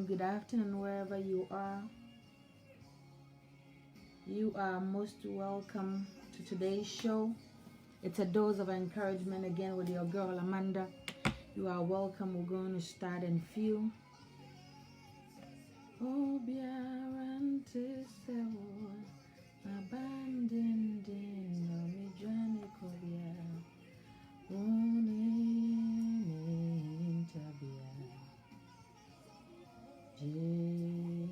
good afternoon, wherever you are. You are most welcome to today's show. It's a dose of encouragement again with your girl Amanda. You are welcome. We're going to start in few. Oh, biarante sewo, abandoned in no me journey kobia, uni tabia, Jehovah.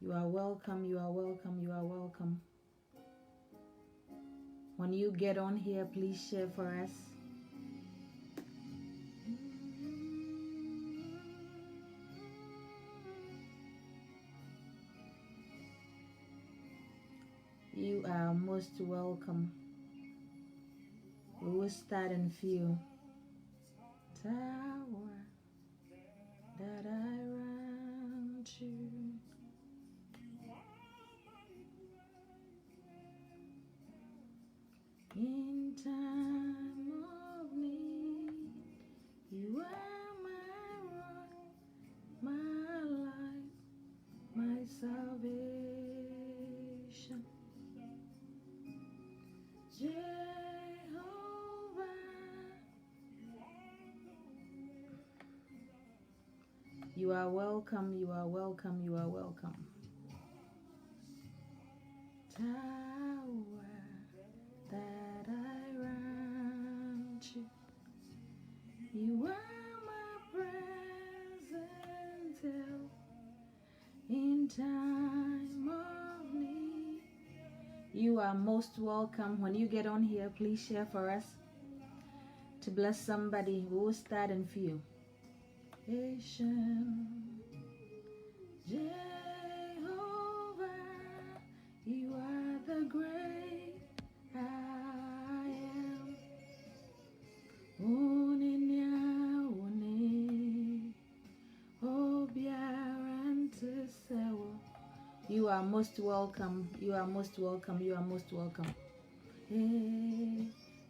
You are welcome. You are welcome. You are welcome. When you get on here, please share for us. You are most welcome. We will start in few. Tower that I run to. In time of need, you are my rock, my life, my salvation. Jehovah, you are welcome, you are welcome, you are welcome. Tower that I run to, you are my present help in time of need. You are most welcome. When you get on here, please share for us to bless somebody. We will start in few. Jehovah, you are the great I am. Uninya uni, obiarante sewo. You are most welcome. You are most welcome. You are most welcome.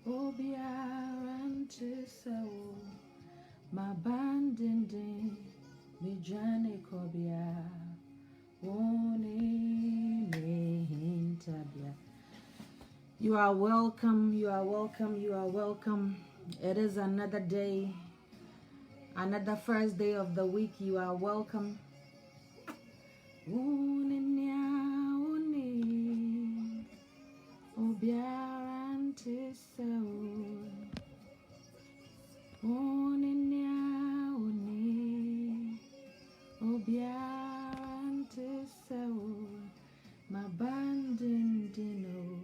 Obiarante sewo. My banding, me jane kobia. You are welcome, you are welcome, you are welcome. It is another day, another first day of the week. You are welcome. My banding dino.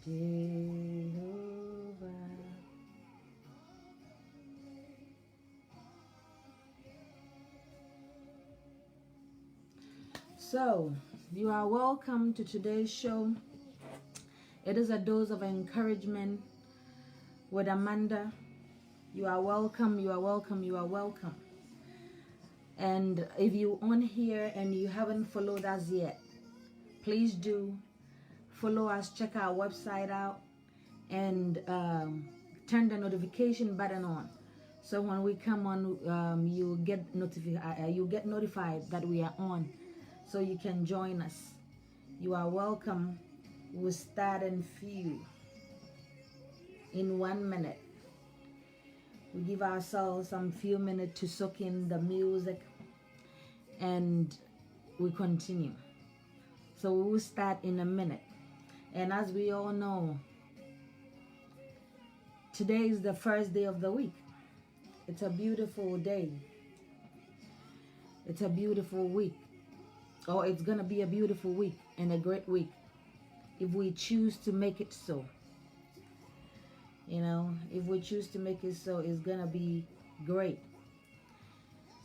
Jehovah. So, you are welcome to today's show. It is a dose of encouragement with Amanda. You are welcome, you are welcome, you are welcome. And if you're on here and you haven't followed us yet, please do follow us, check our website out, and turn the notification button on. So when we come on, you get notified that we are on, so you can join us. You are welcome. We'll start in few. In 1 minute. We give ourselves some few minutes to soak in the music, and we continue. So we will start in a minute. And as we all know, today is the first day of the week. It's a beautiful day. It's a beautiful week. Or it's going to be a beautiful week and a great week if we choose to make it so. You know, if we choose to make it so, it's going to be great.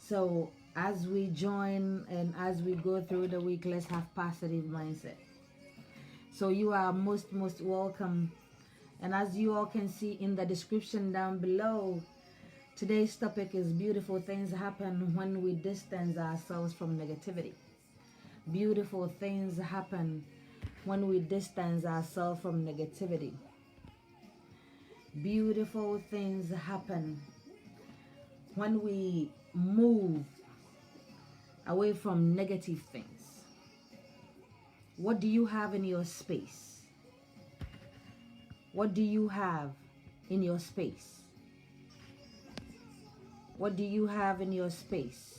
So as we join and as we go through the week, let's have positive mindset. So you are most welcome. And as you all can see in the description down below, today's topic is beautiful things happen when we distance ourselves from negativity. Beautiful things happen when we distance ourselves from negativity. Beautiful things happen when we move away from negative things. What do you have in your space? What do you have in your space? What do you have in your space?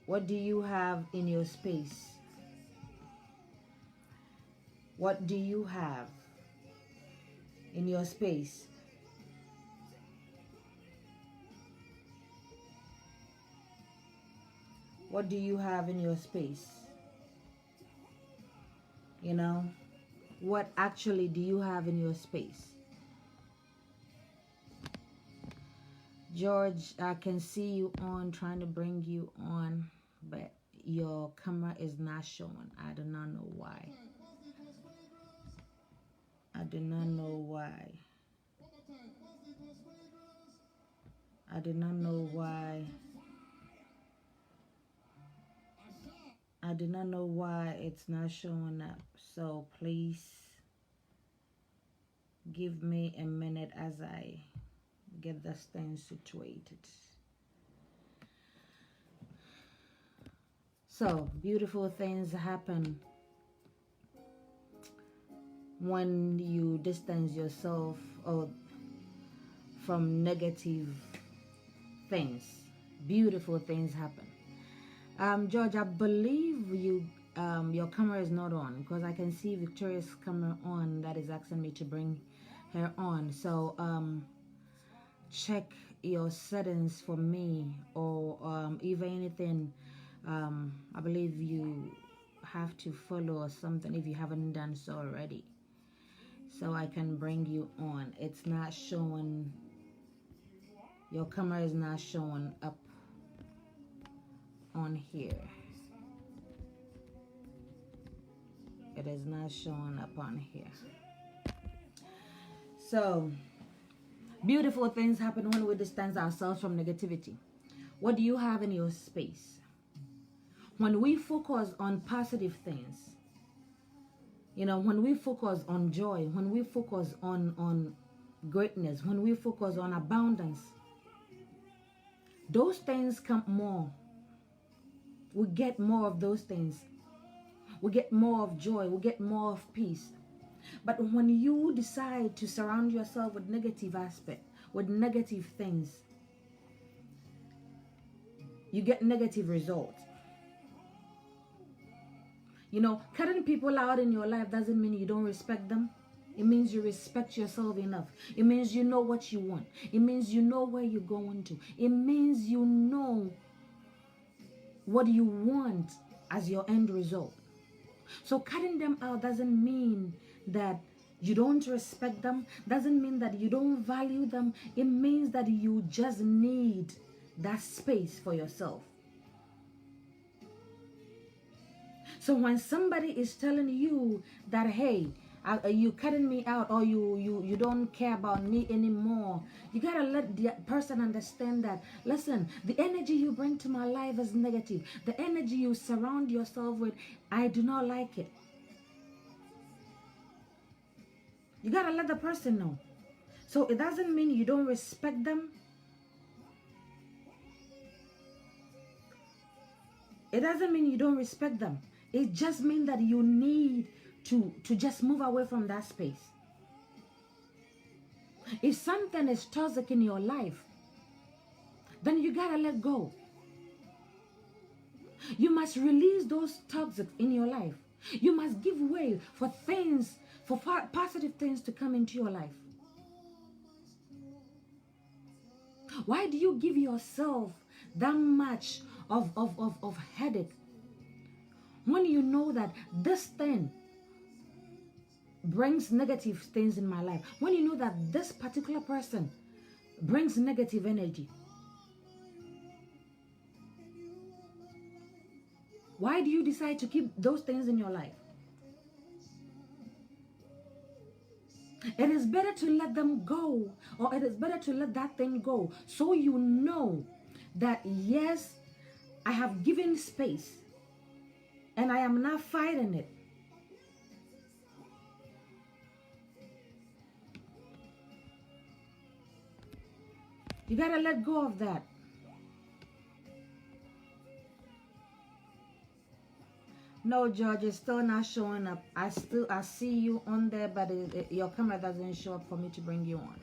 What do you have in your space? What do you have in your space? What do you have in your space? You know, what actually do you have in your space? George, I can see you on, trying to bring you on, but your camera is not showing. I do not know why. I do not know why. I do not know why. I do not know why it's not showing up. So please give me a minute as I get this thing situated. So beautiful things happen when you distance yourself from negative things. Beautiful things happen. George, I believe your camera is not on, because I can see Victoria's camera on. That is asking me to bring her on. So check your settings for me, or if anything, I believe you have to follow or something if you haven't done so already, so I can bring you on. It's not showing. Your camera is not showing up on here. It is not showing up on here. So beautiful things happen when we distance ourselves from negativity. What do you have in your space? When we focus on positive things, you know, when we focus on joy, when we focus on greatness, when we focus on abundance, those things come more. We get more of those things. We get more of joy. We get more of peace. But when you decide to surround yourself with negative aspect, with negative things, you get negative results. You know, cutting people out in your life doesn't mean you don't respect them. It means you respect yourself enough. It means you know what you want. It means you know where you're going to. It means you know what you want as your end result. So cutting them out doesn't mean that you don't respect them, doesn't mean that you don't value them. It means that you just need that space for yourself. So when somebody is telling you that, hey, you cutting me out, or you don't care about me anymore, you gotta let the person understand that, listen, the energy you bring to my life is negative. The energy you surround yourself with, I do not like it. You gotta let the person know. So it doesn't mean you don't respect them. It doesn't mean you don't respect them. It just means that you need to just move away from that space. If something is toxic in your life, then you gotta let go. You must release those toxic in your life. You must give way for things, for positive things to come into your life. Why do you give yourself that much of headache when you know that this thing brings negative things in my life? When you know that this particular person brings negative energy, why do you decide to keep those things in your life? It is better to let them go, or it is better to let that thing go, so you know that, yes, I have given space, and I am not fighting it. You gotta let go of that. No, George, it's still not showing up. I see you on there, but your camera doesn't show up for me to bring you on.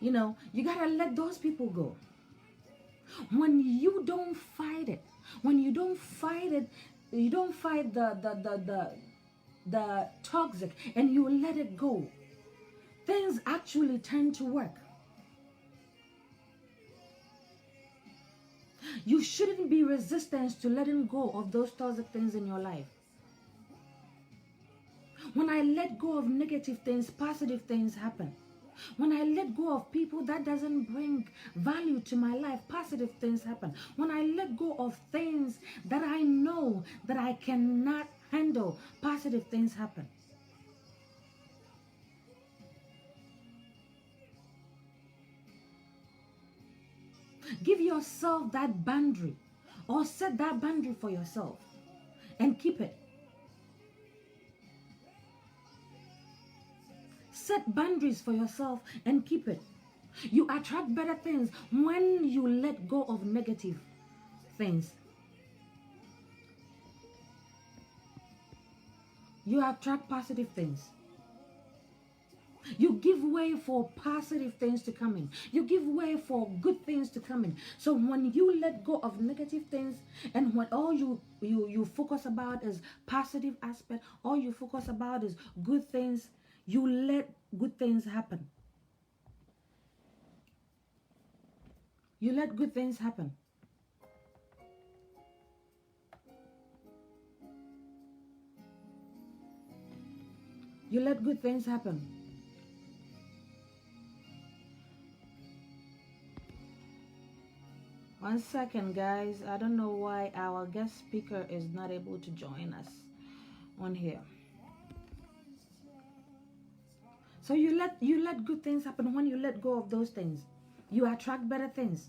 You know, you gotta let those people go. When you don't fight it, when you don't fight it, you don't fight the toxic, and you let it go, things actually tend to work. You shouldn't be resistant to letting go of those toxic things in your life. When I let go of negative things, positive things happen. When I let go of people that doesn't bring value to my life, positive things happen. When I let go of things that I know that I cannot handle, positive things happen. Give yourself that boundary, or set that boundary for yourself and keep it. Set boundaries for yourself and keep it. You attract better things when you let go of negative things. You attract positive things. You give way for positive things to come in. You give way for good things to come in. So when you let go of negative things, and when all you focus about is positive aspect, all you focus about is good things, you let good things happen. You let good things happen. You let good things happen. One second, guys. I don't know why our guest speaker is not able to join us on here. So you let good things happen. When you let go of those things, you attract better things.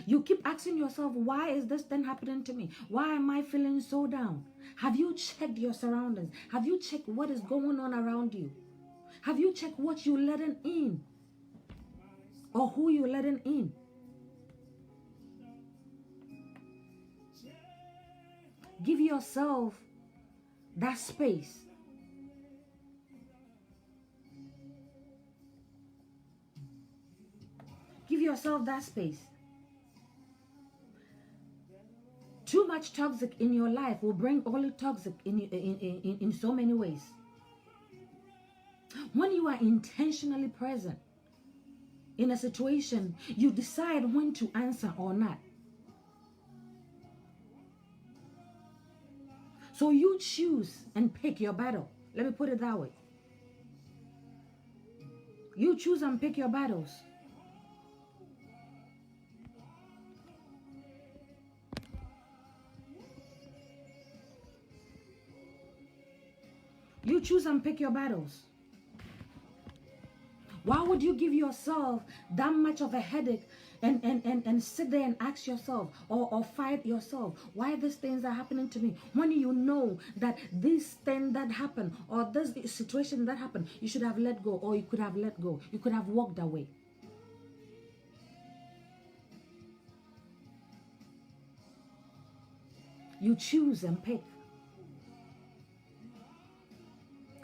You keep asking yourself, why is this thing happening to me? Why am I feeling so down? Have you checked your surroundings? Have you checked what is going on around you? Have you checked what you're letting in? Or who you're letting in? Give yourself that space. Give yourself that space. Too much toxic in your life will bring only toxic in so many ways. When you are intentionally present in a situation, you decide when to answer or not. So you choose and pick your battle. Let me put it that way. You choose and pick your battles. You choose and pick your battles. Why would you give yourself that much of a headache and sit there and ask yourself or fight yourself, why these things are happening to me, when you know that this thing that happened or this situation that happened, you should have let go, or you could have let go. You could have walked away. You choose and pick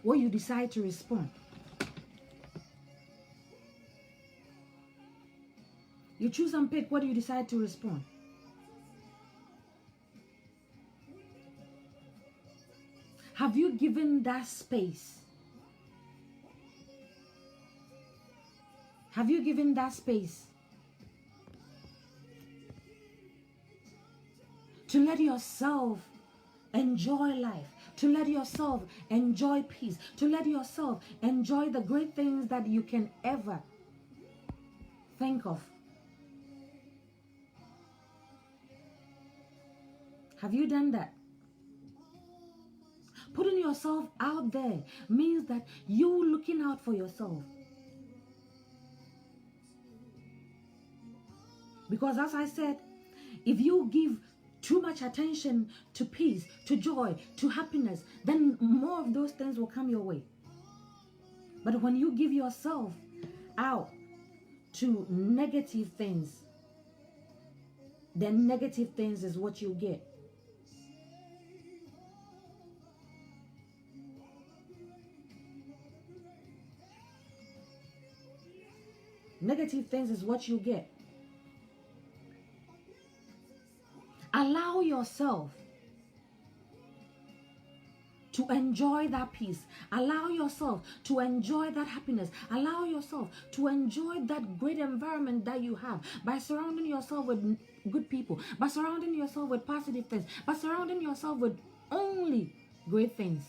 what you decide to respond. You choose and pick what you decide to respond. Have you given that space? Have you given that space to let yourself enjoy life, to let yourself enjoy peace, to let yourself enjoy the great things that you can ever think of? Have you done that? Putting yourself out there means that you looking out for yourself. Because as I said, if you give too much attention to peace, to joy, to happiness, then more of those things will come your way. But when you give yourself out to negative things, then negative things is what you get. Negative things is what you get. Allow yourself to enjoy that peace. Allow yourself to enjoy that happiness. Allow yourself to enjoy that great environment that you have by surrounding yourself with good people, by surrounding yourself with positive things, by surrounding yourself with only great things.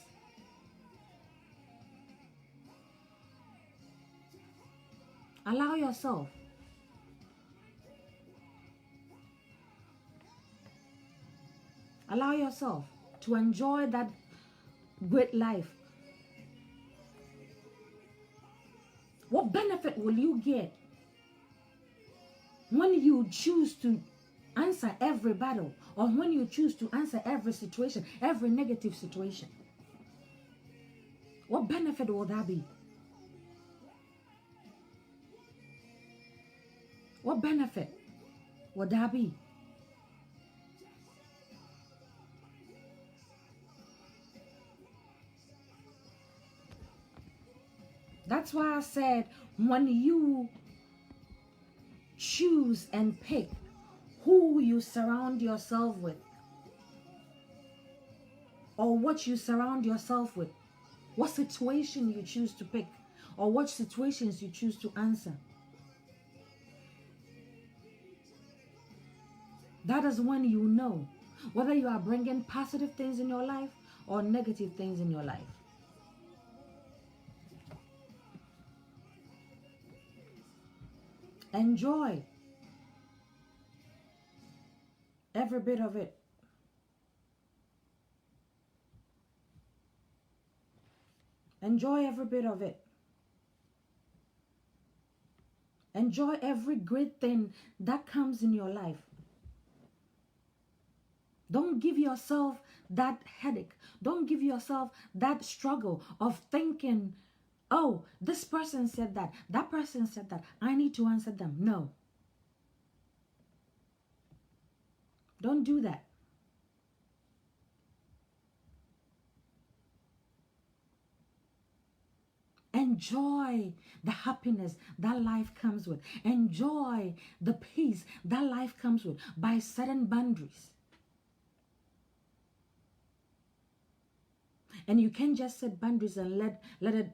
Allow yourself. Allow yourself to enjoy that great life. What benefit will you get when you choose to answer every battle, or when you choose to answer every situation, every negative situation? What benefit will that be? What benefit would that be? That's why I said, when you choose and pick who you surround yourself with, or what you surround yourself with, what situation you choose to pick, or what situations you choose to answer, that is when you know whether you are bringing positive things in your life or negative things in your life. Enjoy every bit of it. Enjoy every bit of it. Enjoy every great thing that comes in your life. Don't give yourself that headache. Don't give yourself that struggle of thinking, oh, this person said that person said that, I need to answer them. No. Don't do that. Enjoy the happiness that life comes with. Enjoy the peace that life comes with by setting boundaries. And you can't just set boundaries and let it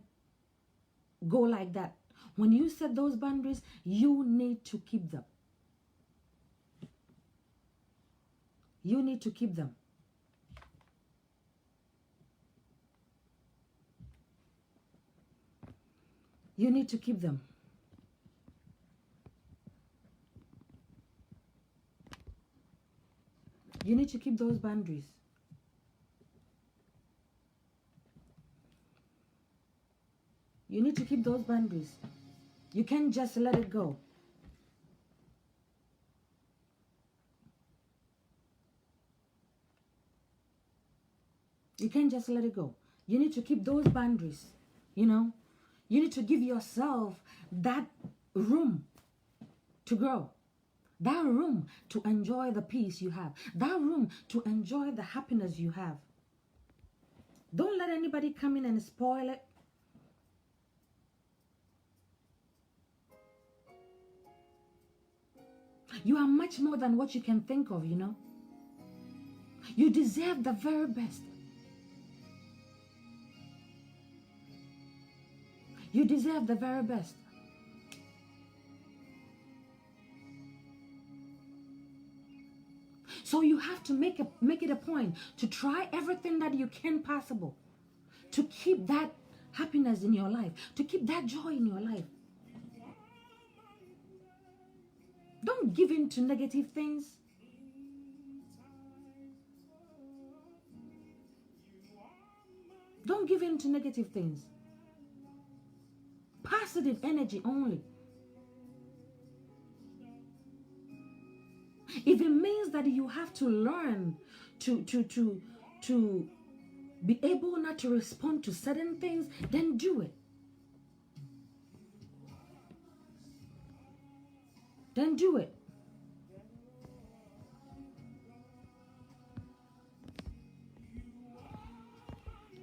go like that. When you set those boundaries, you need to keep them. You need to keep them. You need to keep them. You need to keep those boundaries. You need to keep those boundaries. You can't just let it go. You can't just let it go. You need to keep those boundaries, you know. You need to give yourself that room to grow, that room to enjoy the peace you have, that room to enjoy the happiness you have. Don't let anybody come in and spoil it. You are much more than what you can think of, you know. You deserve the very best. You deserve the very best. So you have to make it a point to try everything that you can possible to keep that happiness in your life, to keep that joy in your life. Don't give in to negative things. Don't give in to negative things. Positive energy only. If it means that you have to learn to be able not to respond to certain things, then do it. Then do it.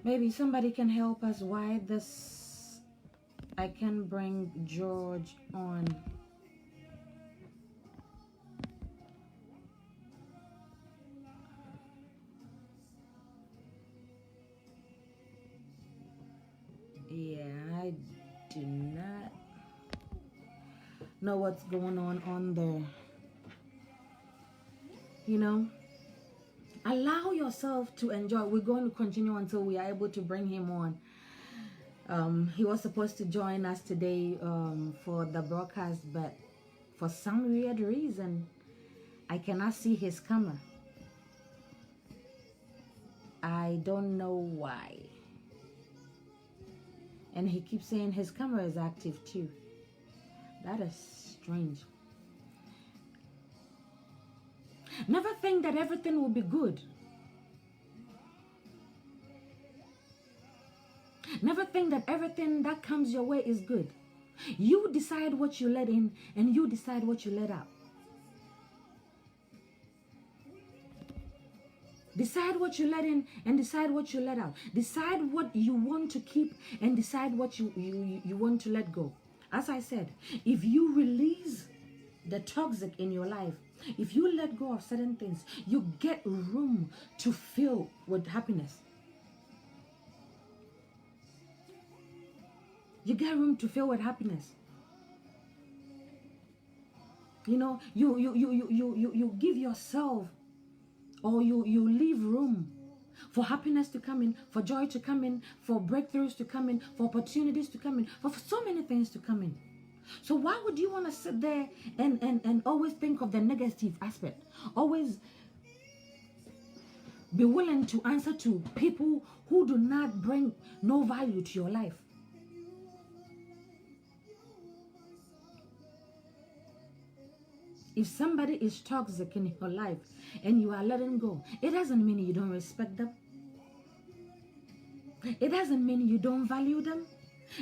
Maybe somebody can help us why this. I can bring George on. Yeah, I do not know what's going on there. You know, allow yourself to enjoy. We're going to continue until we are able to bring him on. He was supposed to join us today for the broadcast, but for some weird reason, I cannot see his camera. I don't know why. And he keeps saying his camera is active too. That is strange. Never think that everything will be good. Never think that everything that comes your way is good. You decide what you let in and you decide what you let out. Decide what you let in and decide what you let out. Decide what you want to keep and decide what you want to let go. As I said, if you release the toxic in your life, if you let go of certain things, you get room to fill with happiness. You get room to fill with happiness. You know, you give yourself, or you leave room for happiness to come in, for joy to come in, for breakthroughs to come in, for opportunities to come in, for so many things to come in. So why would you want to sit there and always think of the negative aspect? Always be willing to answer to people who do not bring no value to your life. If somebody is toxic in your life and you are letting go, it doesn't mean you don't respect them. It doesn't mean you don't value them.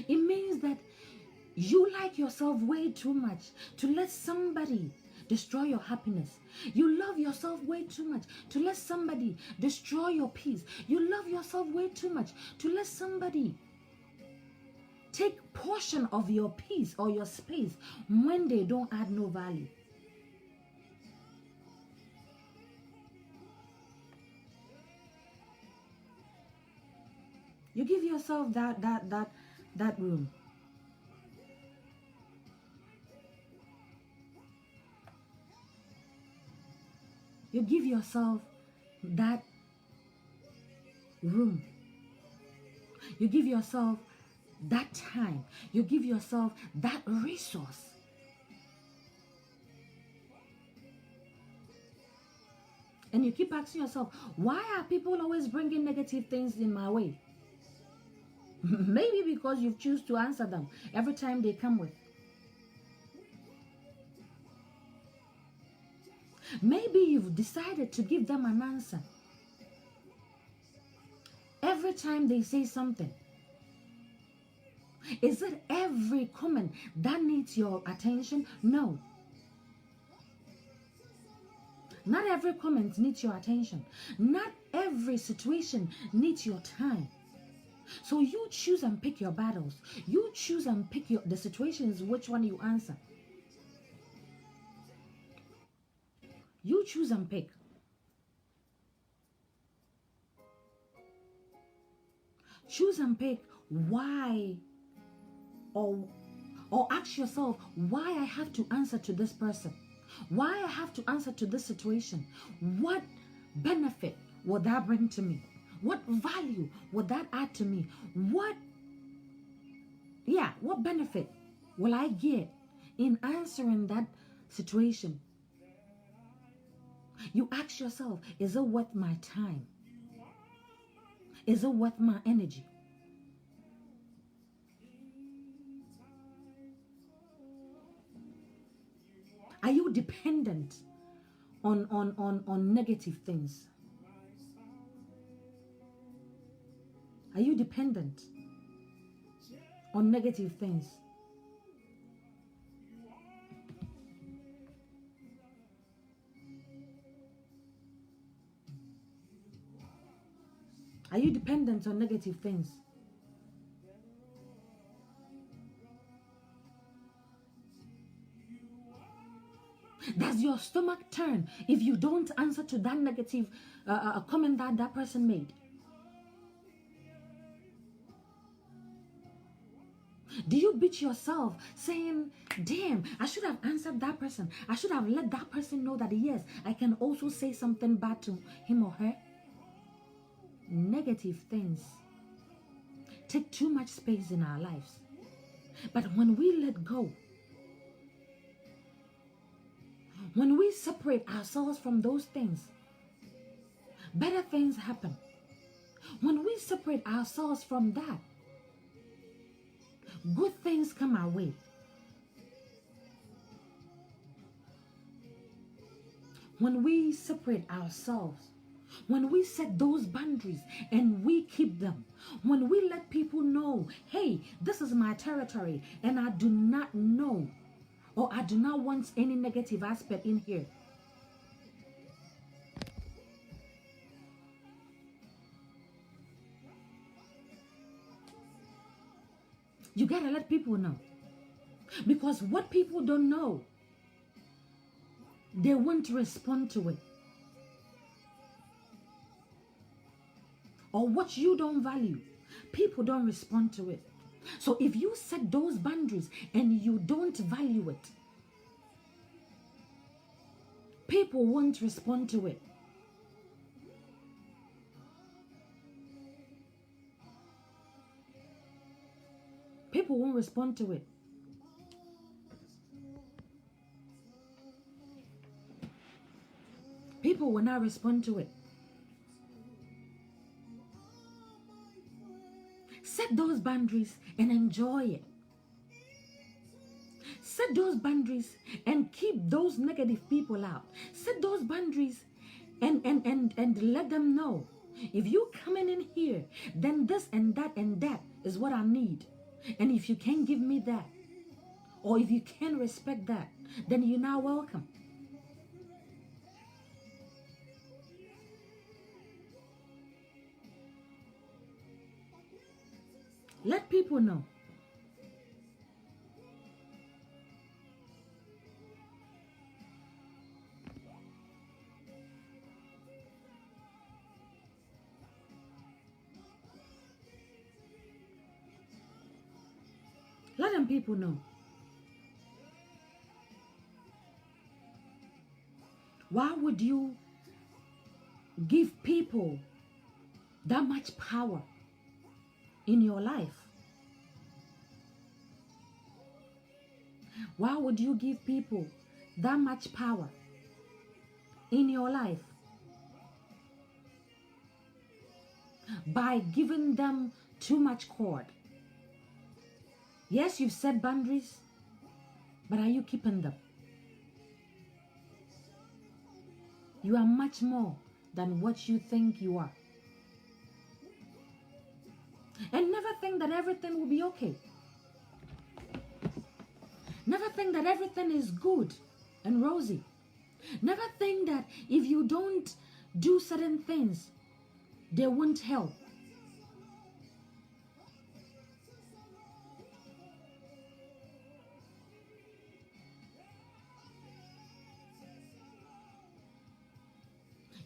It means that you like yourself way too much to let somebody destroy your happiness. You love yourself way too much to let somebody destroy your peace. You love yourself way too much to let somebody take portion of your peace or your space when they don't add no value. You give yourself that room. You give yourself that room. You give yourself that time. You give yourself that resource. And you keep asking yourself, why are people always bringing negative things in my way? Maybe because you choose to answer them every time they come with. Maybe you've decided to give them an answer every time they say something. Is it every comment that needs your attention? No. Not every comment needs your attention. Not every situation needs your time. So you choose and pick your battles. You choose and pick the situations, which one you answer. You choose and pick. Choose and pick why, or ask yourself why I have to answer to this person. Why I have to answer to this situation. What benefit will that bring to me? What value would that add to me? What benefit will I get in answering that situation? You ask yourself, is it worth my time? Is it worth my energy? Are you dependent on negative things? Are you dependent on negative things? Are you dependent on negative things? Does your stomach turn if you don't answer to that negative comment that person made? Do you beat yourself saying, damn, I should have answered that person. I should have let that person know that, yes, I can also say something bad to him or her? Negative things take too much space in our lives. But when we let go, when we separate ourselves from those things, better things happen. When we separate ourselves from that, good things come our way. When we separate ourselves, when we set those boundaries and we keep them, when we let people know, hey, this is my territory and I do not know, or I do not want any negative aspect in here. You gotta let people know. Because what people don't know, they won't respond to it. Or what you don't value, people don't respond to it. So if you set those boundaries and you don't value it, people won't respond to it. People won't respond to it. People will not respond to it. Set those boundaries and enjoy it. Set those boundaries and keep those negative people out. Set those boundaries and let them know, if you coming in here, then this and that is what I need. And if you can't give me that, or if you can't respect that, then you're not welcome. Let people know. Let them people know. Why would you give people that much power in your life? Why would you give people that much power in your life? By giving them too much cord. Yes, you've set boundaries, but are you keeping them? You are much more than what you think you are. And never think that everything will be okay. Never think that everything is good and rosy. Never think that if you don't do certain things, they won't help.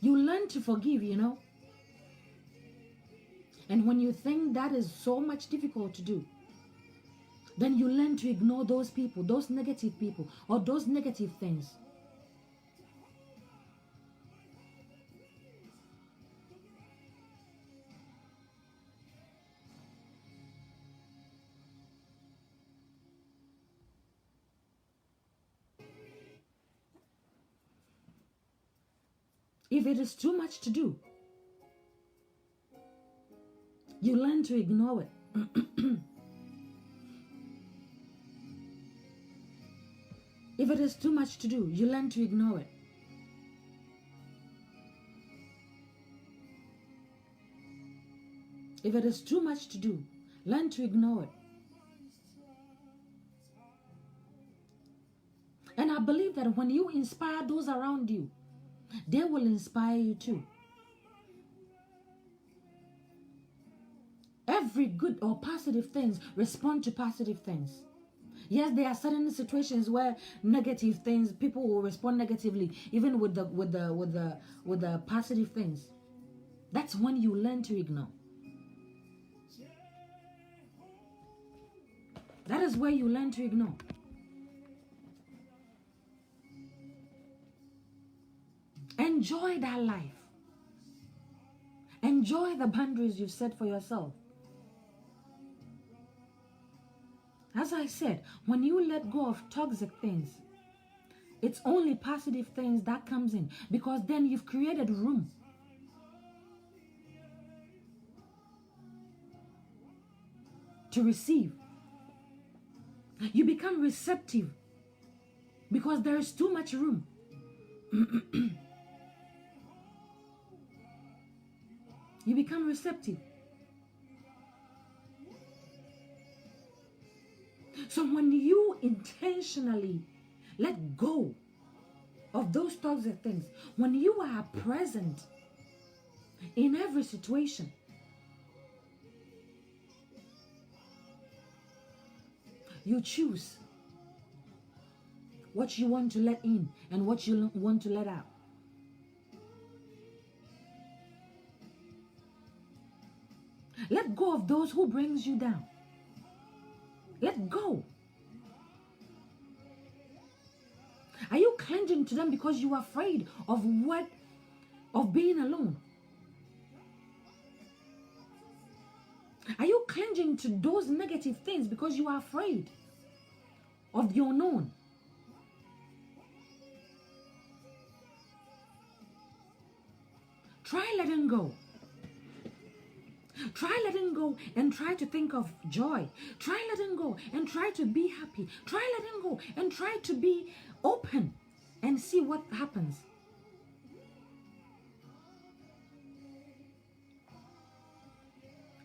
You learn to forgive, you know. And when you think that is so much difficult to do, then you learn to ignore those people, those negative people, or those negative things. If it is too much to do, You learn to ignore it. If it is too much to do, you learn to ignore it. If it is too much to do, learn to ignore it. And I believe that when you inspire those around you, they will inspire you too. Every good or positive things respond to positive things. Yes, there are certain situations where negative things, people will respond negatively, even with the positive things. That's when you learn to ignore. That is where you learn to ignore. Enjoy that life. Enjoy the boundaries you've set for yourself. As I said, when you let go of toxic things, it's only positive things that comes in, because then you've created room to receive. You become receptive because there is too much room. You become receptive. So when you intentionally let go of those toxic things, when you are present in every situation, you choose what you want to let in and what you want to let out. Let go of those who brings you down. Let go. Are you clinging to them because you are afraid of being alone? Are you clinging to those negative things because you are afraid of the unknown? Try letting go. Try letting go and try to think of joy. Try letting go and try to be happy. Try letting go and try to be open and see what happens.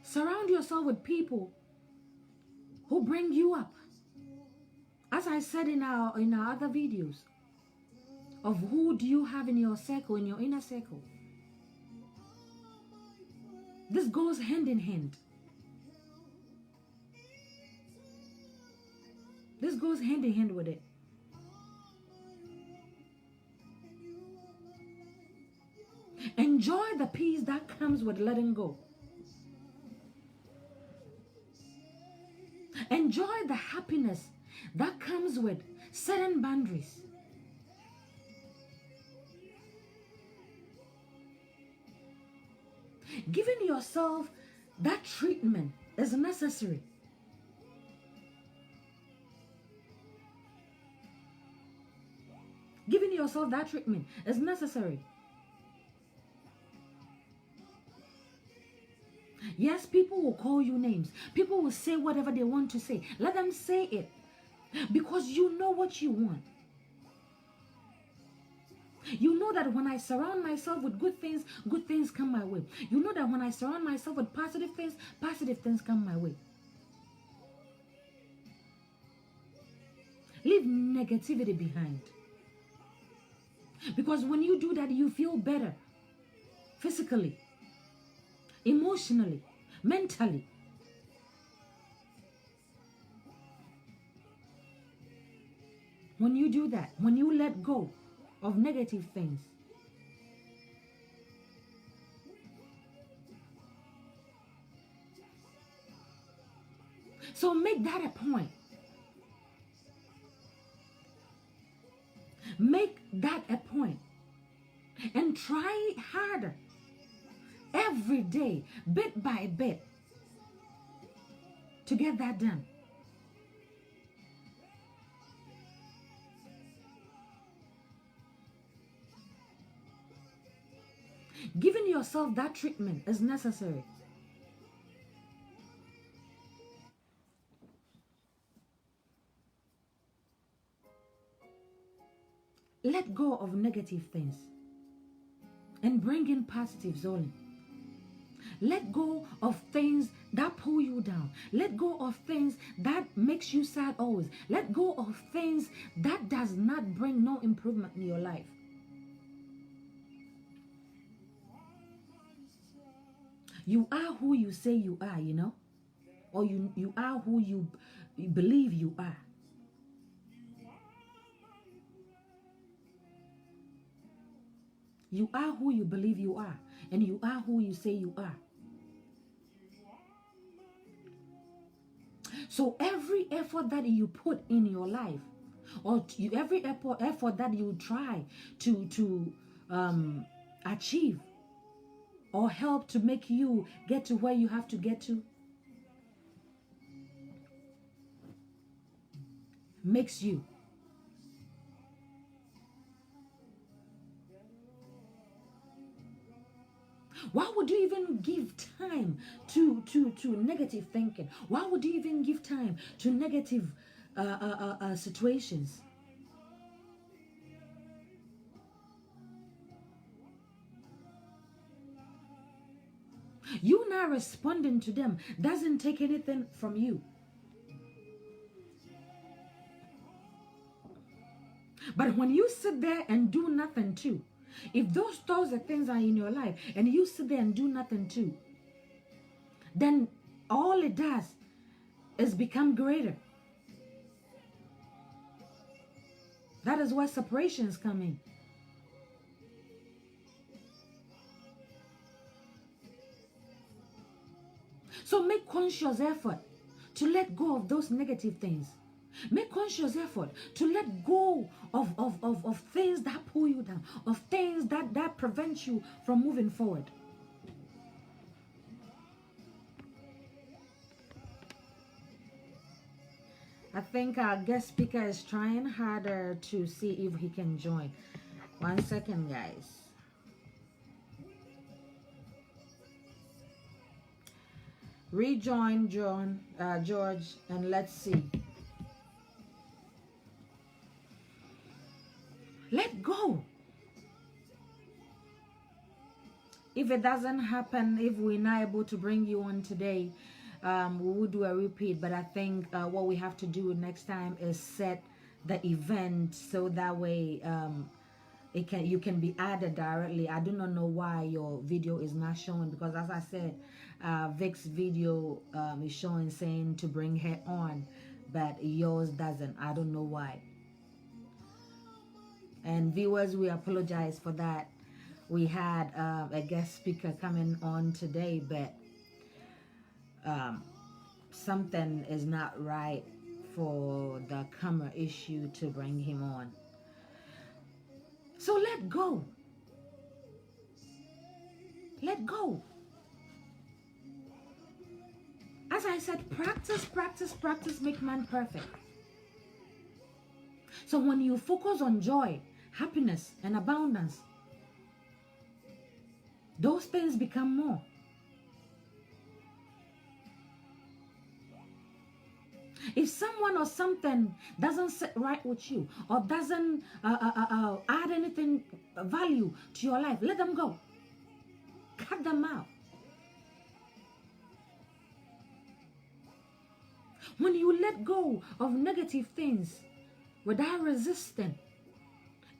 Surround yourself with people who bring you up. As I said in our other videos, of who do you have in your circle, in your inner circle. This goes hand in hand. This goes hand in hand with it. Enjoy the peace that comes with letting go. Enjoy the happiness that comes with setting boundaries. Giving yourself that treatment is necessary. Giving yourself that treatment is necessary. Yes, people will call you names. People will say whatever they want to say. Let them say it. Because you know what you want. You know that when I surround myself with good things come my way. You know that when I surround myself with positive things come my way. Leave negativity behind. Because when you do that, you feel better. Physically, emotionally, mentally. When you do that, when you let go of negative things, so make that a point. Make that a point and try harder every day, bit by bit, to get that done. Giving yourself that treatment is necessary. Let go of negative things and bring in positives only. Let go of things that pull you down. Let go of things that makes you sad always. Let go of things that does not bring no improvement in your life. You are who you say you are, you know? Or you are who you believe you are. You are who you believe you are. And you are who you say you are. So every effort that you put in your life, or every effort that you try to achieve or help to make you get to where you have to get to, makes you. Why would you even give time to negative thinking? Why would you even give time to negative situations? You not responding to them doesn't take anything from you. But when you sit there and do nothing too, if those thoughts and things are in your life and you sit there and do nothing too, then all it does is become greater. That is where separations come in. So make conscious effort to let go of those negative things. Make conscious effort to let go of things that pull you down, of things that prevent you from moving forward. I think our guest speaker is trying harder to see if he can join. 1 second, guys. Rejoin George, and let's see. Let go. If it doesn't happen, if we're not able to bring you on today, we will do a repeat. But I think what we have to do next time is set the event so that way you can be added directly. I do not know why your video is not showing, because as I said, Vic's video is showing saying to bring her on, but yours doesn't. I don't know why. And viewers, we apologize for that. We had a guest speaker coming on today, but something is not right for the camera issue to bring him on. So let go. Let go. As I said, practice, practice, practice make man perfect. So when you focus on joy, happiness, and abundance, those things become more. If someone or something doesn't sit right with you, or doesn't add anything value to your life, let them go. Cut them out. When you let go of negative things without resisting,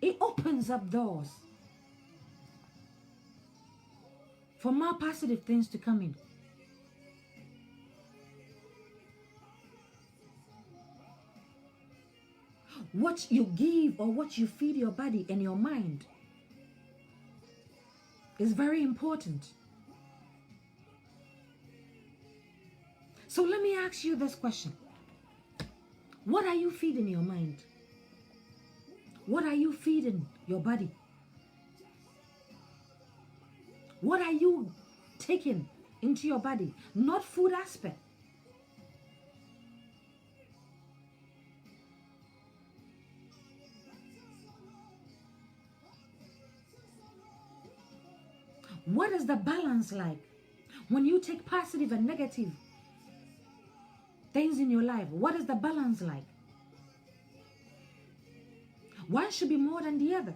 it opens up doors for more positive things to come in. What you give or what you feed your body and your mind is very important. So let me ask you this question. What are you feeding your mind? What are you feeding your body? What are you taking into your body? Not food aspect. What is the balance like when you take positive and negative things in your life? What is the balance like? One should be more than the other.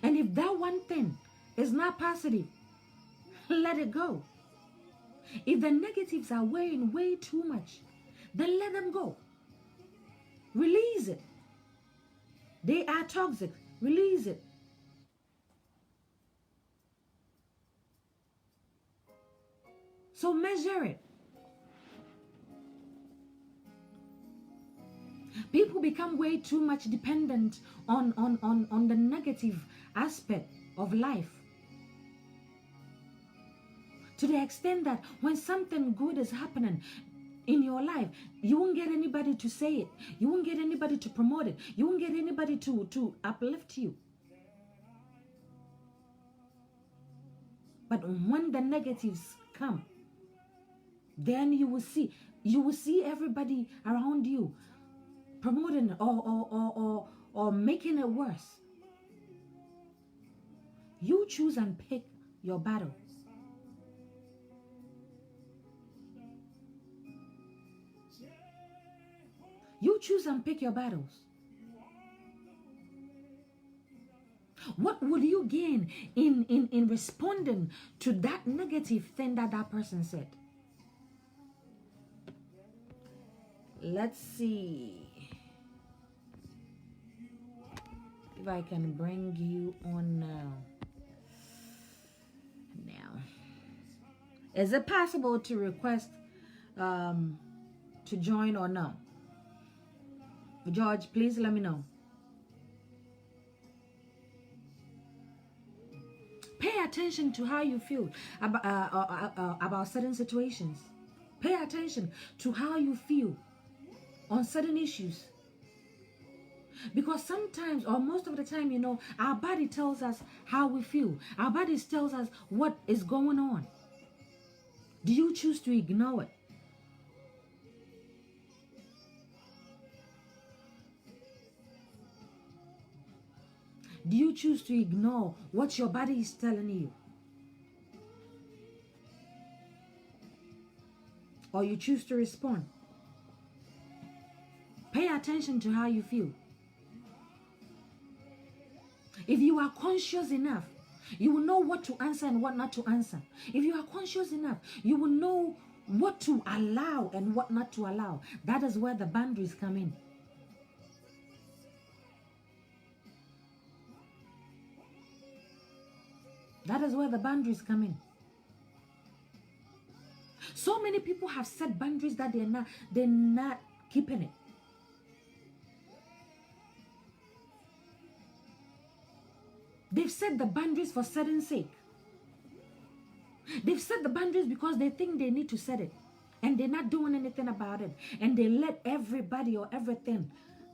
And if that one thing is not positive, let it go. If the negatives are weighing way too much, then let them go. Release it. They are toxic. Release it. So measure it. People become way too much dependent on the negative aspect of life. To the extent that when something good is happening in your life, you won't get anybody to say it. You won't get anybody to promote it. You won't get anybody to uplift you. But when the negatives come, then you will see everybody around you promoting or making it worse. You choose and pick your battle. You choose and pick your battles. What would you gain in responding to that negative thing that person said? Let's see if I can bring you on now. Is it possible to request to join or no? George, please let me know. Pay attention to how you feel about certain situations. Pay attention to how you feel on certain issues. Because sometimes, or most of the time, you know, our body tells us how we feel. Our body tells us what is going on. Do you choose to ignore it? Do you choose to ignore what your body is telling you? Or you choose to respond? Pay attention to how you feel. If you are conscious enough, you will know what to answer and what not to answer. If you are conscious enough, you will know what to allow and what not to allow. That is where the boundaries come in. That is where the boundaries come in. So many people have set boundaries that they're not keeping it. They've set the boundaries for setting sake. They've set the boundaries because they think they need to set it. And they're not doing anything about it. And they let everybody or everything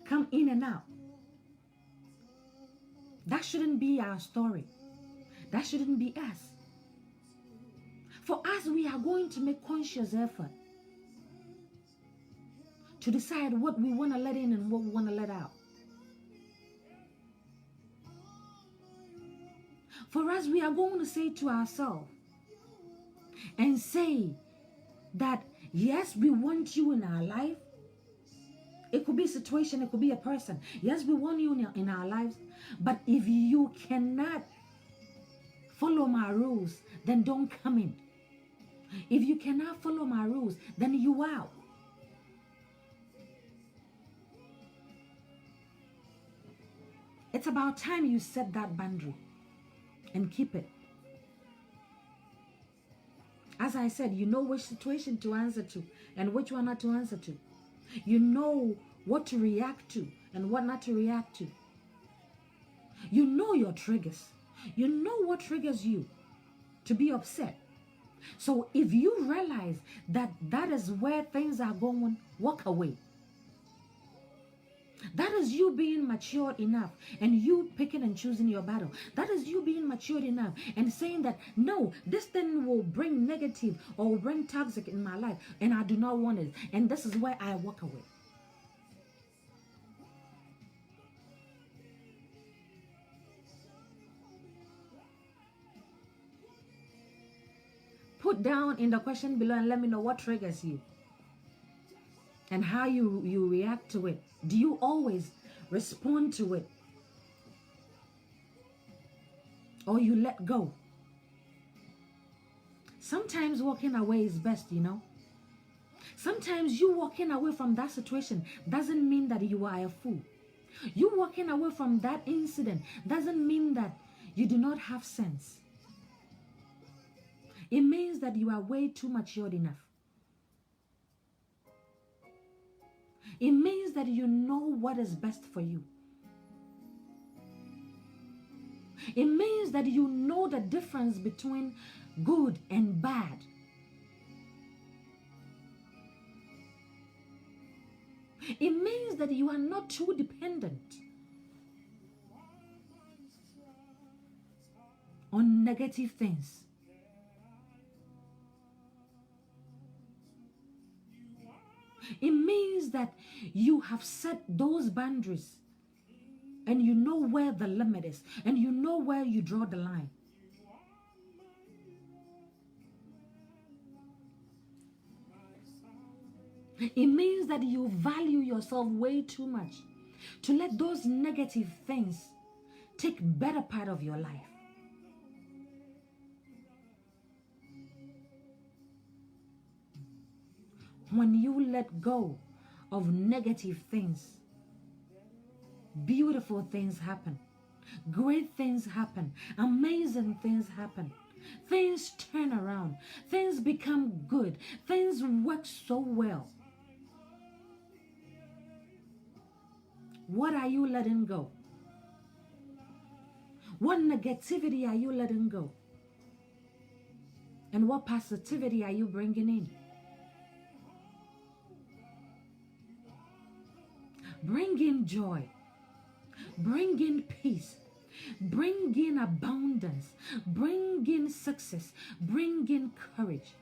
come in and out. That shouldn't be our story. That shouldn't be us. For us, we are going to make conscious effort to decide what we want to let in and what we want to let out. For us, we are going to say to ourselves and say that, yes, we want you in our life. It could be a situation, it could be a person. Yes, we want you in our lives. But if you cannot follow my rules, then don't come in. If you cannot follow my rules, then you out. It's about time you set that boundary and keep it. As I said, you know which situation to answer to and which one not to answer to. You know what to react to and what not to react to. You know your triggers. You know what triggers you to be upset. So if you realize that that is where things are going, walk away. That is you being mature enough and you picking and choosing your battle. That is you being mature enough and saying that, no, this thing will bring negative or will bring toxic in my life and I do not want it. And this is where I walk away. Put down in the question below and let me know what triggers you and how you react to it. Do you always respond to it, or you let go. Sometimes walking away is best, you know. Sometimes you walking away from that situation doesn't mean that you are a fool. You walking away from that incident doesn't mean that you do not have sense. It means that you are way too matured enough. It means that you know what is best for you. It means that you know the difference between good and bad. It means that you are not too dependent on negative things. It means that you have set those boundaries and you know where the limit is and you know where you draw the line. It means that you value yourself way too much to let those negative things take better part of your life. When you let go of negative things, beautiful things happen. Great things happen. Amazing things happen. Things turn around. Things become good. Things work so well. What are you letting go? What negativity are you letting go? And what positivity are you bringing in? Bring in joy. Bring in peace. Bring in abundance. Bring in success. Bring in courage.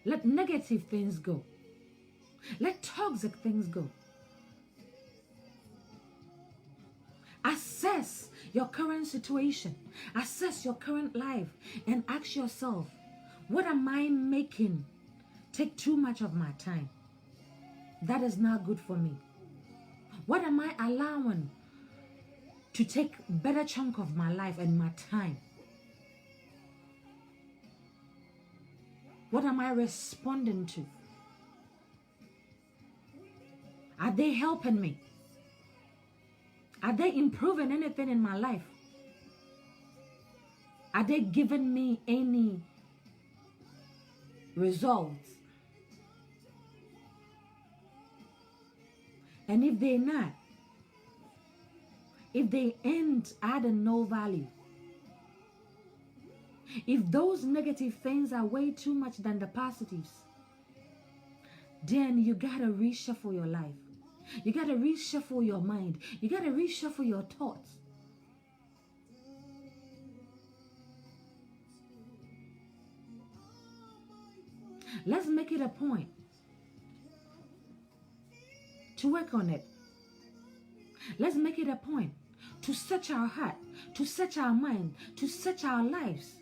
Let negative things go. Let toxic things go. Assess your current situation. Assess your current life and ask yourself, what am I making take too much of my time? That is not good for me. What am I allowing to take a better chunk of my life and my time? What am I responding to? Are they helping me? Are they improving anything in my life? Are they giving me any results? And if they're not, if they ain't adding no value, if those negative things are way too much than the positives, then you gotta reshuffle your life. You gotta reshuffle your mind. You gotta reshuffle your thoughts. Let's make it a point to work on it. Let's make it a point to search our heart, to search our mind, to search our lives,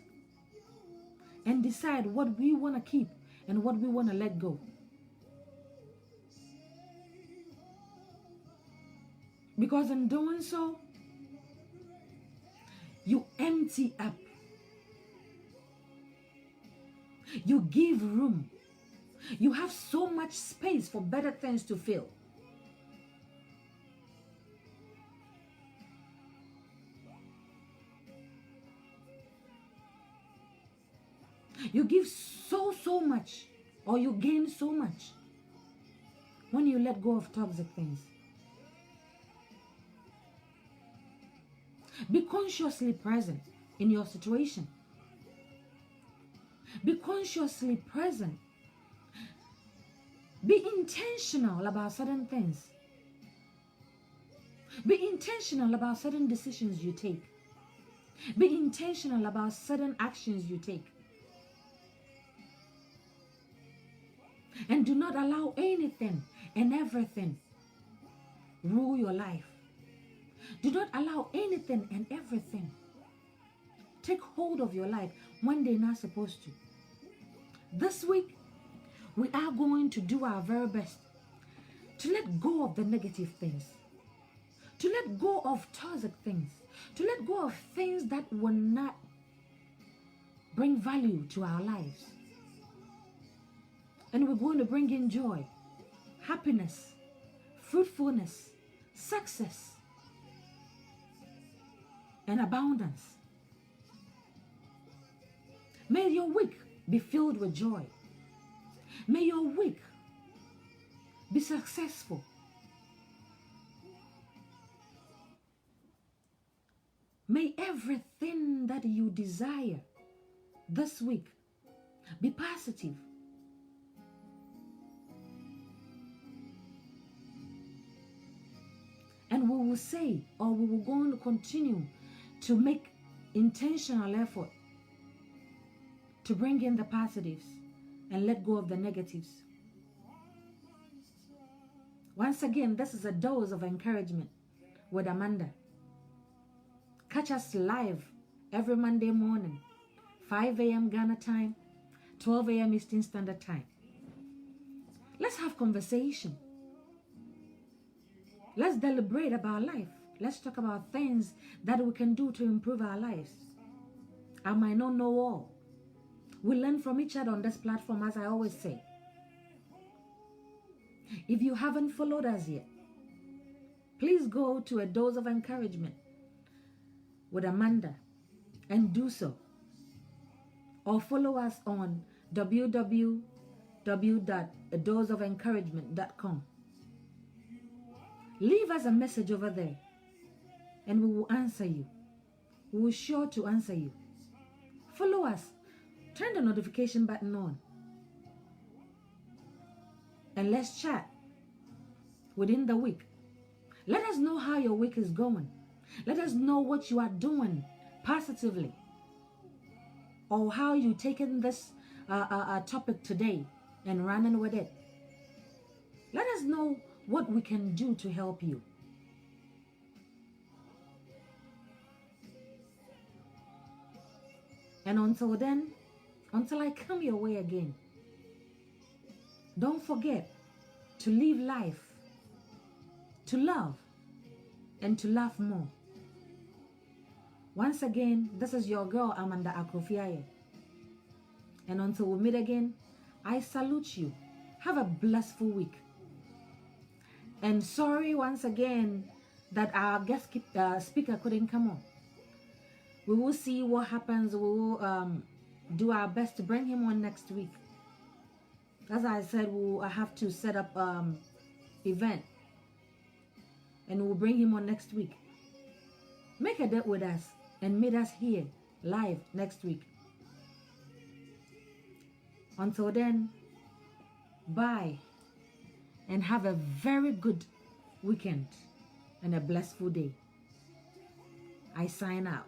and decide what we want to keep and what we want to let go. Because in doing so, you empty up. You give room. You have so much space for better things to fill. You give so much, or you gain so much when you let go of toxic things. Be consciously present in your situation. Be consciously present. Be intentional about certain things. Be intentional about certain decisions you take. Be intentional about certain actions you take. And do not allow anything and everything rule your life. Do not allow anything and everything take hold of your life when they're not supposed to. This week, we are going to do our very best to let go of the negative things, to let go of toxic things, to let go of things that will not bring value to our lives. And we're going to bring in joy, happiness, fruitfulness, success, and abundance. May your week be filled with joy. May your week be successful. May everything that you desire this week be positive. And we will say, or we will go on to continue to make intentional effort to bring in the positives and let go of the negatives. Once again, this is a dose of encouragement with Amanda. Catch us live every Monday morning, 5 a.m. Ghana time, 12 a.m. Eastern Standard Time. Let's have conversation. Let's deliberate about life. Let's talk about things that we can do to improve our lives. I might not know all. We learn from each other on this platform, as I always say. If you haven't followed us yet, please go to A Dose of Encouragement with Amanda and do so. Or follow us on www.adoseofencouragement.com. Leave us a message over there and we will answer you. We will sure to answer you. Follow us. Turn the notification button on. And let's chat within the week. Let us know how your week is going. Let us know what you are doing positively, or how you taken this topic today and running with it. Let us know what we can do to help you. And until then, until I come your way again, don't forget to live life, to love, and to laugh more. Once again, this is your girl, Amanda Akrofiaye. And until we meet again, I salute you. Have a blissful week. And sorry once again that our guest speaker couldn't come on. We will see what happens. We will do our best to bring him on next week. As I said, we'll have to set up event. And we'll bring him on next week. Make a date with us and meet us here live next week. Until then, bye. And have a very good weekend and a blissful day. I sign out.